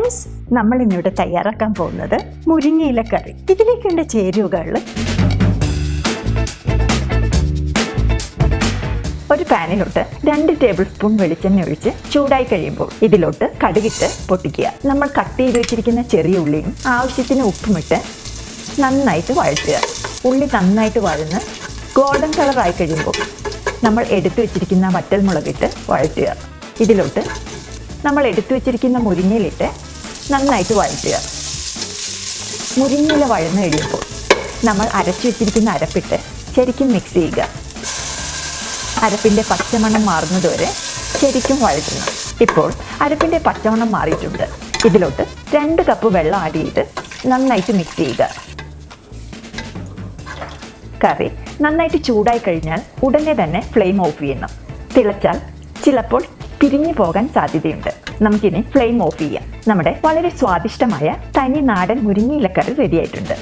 Friends, നമ്മൾ ഇന്നിവിടെ തയ്യാറാക്കാൻ പോകുന്നത് മുരിങ്ങയില കറി. ഇതിലേക്കുള്ള ചേരുവകൾ: ഒരു പാനിലോട്ട് 2 ടേബിൾ സ്പൂൺ വെളിച്ചെണ്ണ ഒഴിച്ച് ചൂടായി കഴിയുമ്പോൾ ഇതിലോട്ട് കടുകിട്ട് പൊട്ടിക്കുക. നമ്മൾ കട്ട് ചെയ്ത് വെച്ചിരിക്കുന്ന ചെറിയ ഉള്ളിയും ആവശ്യത്തിന് ഉപ്പുമിട്ട് നന്നായിട്ട് വഴറ്റുക. ഉള്ളി നന്നായിട്ട് വഴന്ന് ഗോൾഡൻ കളറായി കഴിയുമ്പോൾ നമ്മൾ എടുത്തു വെച്ചിരിക്കുന്ന വറ്റൽമുളകിട്ട് വഴറ്റുക. ഇതിലോട്ട് നമ്മൾ എടുത്തു വെച്ചിരിക്കുന്ന മുരിങ്ങയിലിട്ട് നന്നായിട്ട് വഴറ്റുക. മുരിങ്ങയില വഴന്ന് കഴിയുമ്പോൾ നമ്മൾ അരച്ചു വെച്ചിരിക്കുന്ന അരപ്പിട്ട് ശരിക്കും മിക്സ് ചെയ്യുക. അരപ്പിൻ്റെ പച്ചമണം മാറുന്നതുവരെ ശരിക്കും വഴറ്റണം. ഇപ്പോൾ അരപ്പിൻ്റെ പച്ചമണം മാറിയിട്ടുണ്ട്. ഇതിലോട്ട് 2 കപ്പ് വെള്ളം ആഡ് ചെയ്ത് നന്നായിട്ട് മിക്സ് ചെയ്യുക. കറി നന്നായിട്ട് ചൂടായി കഴിഞ്ഞാൽ ഉടനെ തന്നെ ഫ്ലെയിം ഓഫ് ചെയ്യണം. തിളച്ചാൽ ചിലപ്പോൾ പിരിഞ്ഞു പോകാൻ സാധ്യതയുണ്ട്. നമുക്കിനി ഫ്ലെയിം ഓഫ് ചെയ്യാം. നമ്മുടെ വളരെ സ്വാദിഷ്ടമായ തനി നാടൻ മുരിങ്ങയിലക്കറി റെഡിയായിട്ടുണ്ട്.